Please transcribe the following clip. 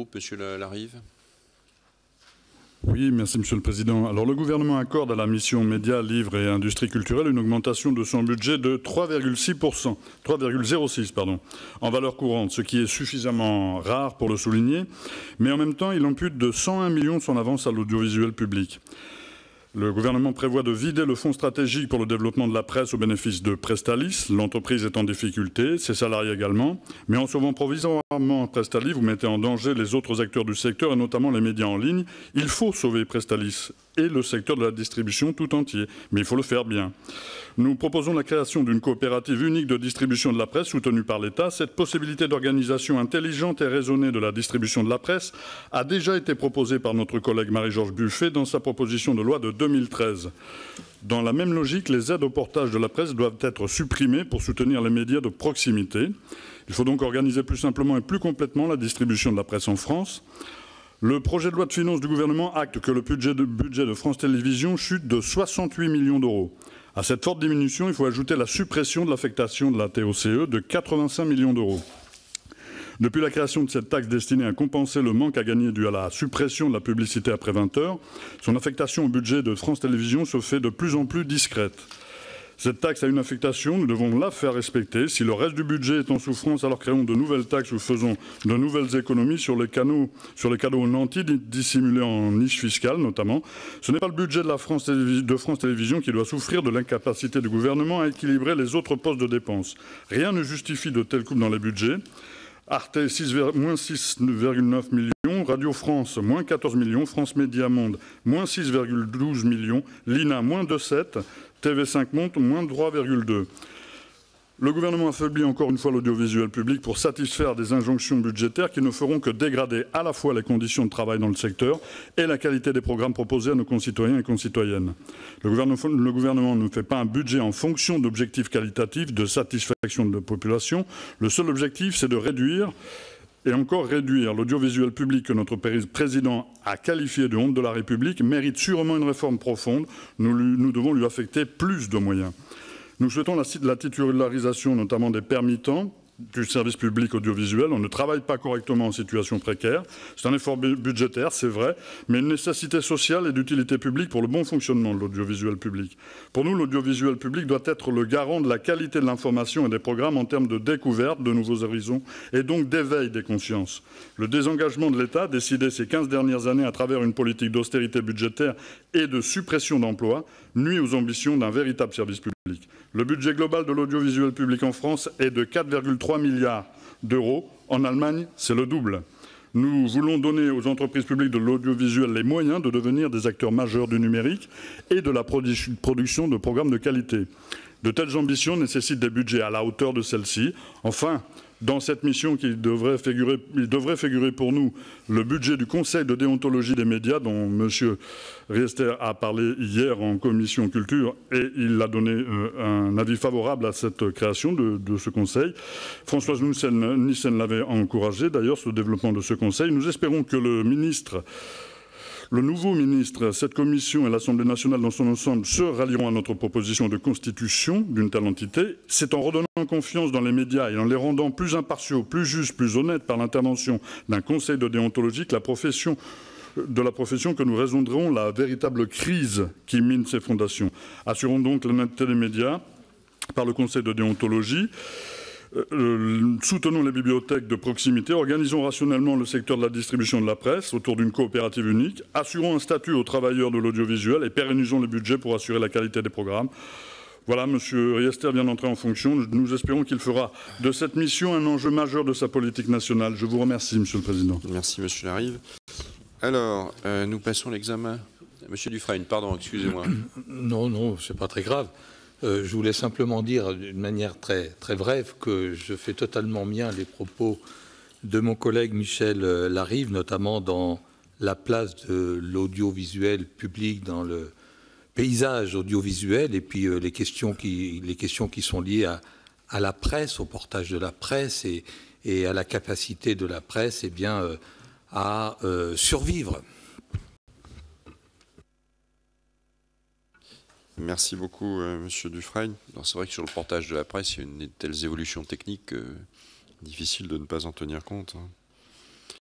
groupe, Monsieur Larive. Oui, merci Monsieur le Président. Alors le gouvernement accorde à la mission Médias, Livres et Industrie culturelle une augmentation de son budget de 3,06 en valeur courante, ce qui est suffisamment rare pour le souligner, mais en même temps il ampute de 101 millions son avance à l'audiovisuel public. Le gouvernement prévoit de vider le fonds stratégique pour le développement de la presse au bénéfice de Prestalis. L'entreprise est en difficulté, ses salariés également. Mais en sauvant provisoirement Prestalis, vous mettez en danger les autres acteurs du secteur et notamment les médias en ligne. Il faut sauver Prestalis et le secteur de la distribution tout entier. Mais il faut le faire bien. Nous proposons la création d'une coopérative unique de distribution de la presse soutenue par l'État. Cette possibilité d'organisation intelligente et raisonnée de la distribution de la presse a déjà été proposée par notre collègue Marie-Georges Buffet dans sa proposition de loi de 2013. Dans la même logique, les aides au portage de la presse doivent être supprimées pour soutenir les médias de proximité. Il faut donc organiser plus simplement et plus complètement la distribution de la presse en France. Le projet de loi de finances du gouvernement acte que le budget de France Télévisions chute de 68 millions d'euros. À cette forte diminution, il faut ajouter la suppression de l'affectation de la TOCE de 85 millions d'euros. Depuis la création de cette taxe destinée à compenser le manque à gagner dû à la suppression de la publicité après 20 heures, son affectation au budget de France Télévisions se fait de plus en plus discrète. Cette taxe a une affectation, nous devons la faire respecter. Si le reste du budget est en souffrance, alors créons de nouvelles taxes ou faisons de nouvelles économies sur les cadeaux nantis dissimulés en niche fiscale notamment. Ce n'est pas le budget de France Télévisions qui doit souffrir de l'incapacité du gouvernement à équilibrer les autres postes de dépenses. Rien ne justifie de telles coupes dans les budgets. Arte, moins 6,9 millions, Radio France, moins 14 millions, France Média Monde, moins 6,12 millions, l'INA, moins 2,7, TV5 Monde, moins 3,2. Le gouvernement affaiblit encore une fois l'audiovisuel public pour satisfaire des injonctions budgétaires qui ne feront que dégrader à la fois les conditions de travail dans le secteur et la qualité des programmes proposés à nos concitoyens et concitoyennes. Le gouvernement ne fait pas un budget en fonction d'objectifs qualitatifs de satisfaction de la population. Le seul objectif, c'est de réduire et encore réduire. L'audiovisuel public que notre président a qualifié de honte de la République mérite sûrement une réforme profonde. Nous devons lui affecter plus de moyens. Nous souhaitons la titularisation notamment des permittents du service public audiovisuel. On ne travaille pas correctement en situation précaire. C'est un effort budgétaire, c'est vrai, mais une nécessité sociale et d'utilité publique pour le bon fonctionnement de l'audiovisuel public. Pour nous, l'audiovisuel public doit être le garant de la qualité de l'information et des programmes en termes de découverte de nouveaux horizons et donc d'éveil des consciences. Le désengagement de l'État, décidé ces 15 dernières années à travers une politique d'austérité budgétaire et de suppression d'emplois, nuit aux ambitions d'un véritable service public. Le budget global de l'audiovisuel public en France est de 4,3 milliards d'euros. En Allemagne, c'est le double. Nous voulons donner aux entreprises publiques de l'audiovisuel les moyens de devenir des acteurs majeurs du numérique et de la production de programmes de qualité. De telles ambitions nécessitent des budgets à la hauteur de celles-ci. Enfin, dans cette mission, il devrait figurer pour nous le budget du Conseil de déontologie des médias dont M. Riester a parlé hier en commission culture et il a donné un avis favorable à cette création de ce Conseil. Françoise Nyssen l'avait encouragé d'ailleurs, ce développement de ce Conseil. Nous espérons que le nouveau ministre, cette commission et l'Assemblée nationale dans son ensemble se rallieront à notre proposition de constitution d'une telle entité. C'est en redonnant confiance dans les médias et en les rendant plus impartiaux, plus justes, plus honnêtes par l'intervention d'un conseil de déontologie que de la profession que nous résoudrons la véritable crise qui mine ses fondations. Assurons donc l'honnêteté des médias par le conseil de déontologie. Soutenons les bibliothèques de proximité, organisons rationnellement le secteur de la distribution de la presse autour d'une coopérative unique, assurons un statut aux travailleurs de l'audiovisuel et pérennisons les budgets pour assurer la qualité des programmes. Voilà, M. Riester vient d'entrer en fonction. Nous espérons qu'il fera de cette mission un enjeu majeur de sa politique nationale. Je vous remercie, M. le Président. Merci, M. Larive. Alors, nous passons l'examen. M. Dufresne, pardon, excusez-moi. Non, c'est pas très grave. Je voulais simplement dire d'une manière très, très brève que je fais totalement mien les propos de mon collègue Michel Larive, notamment dans la place de l'audiovisuel public dans le paysage audiovisuel et puis les questions qui sont liées à la presse, au portage de la presse et à la capacité de la presse à survivre. Merci beaucoup, Monsieur Dufresne. C'est vrai que sur le portage de la presse, il y a une telles évolutions techniques difficiles de ne pas en tenir compte.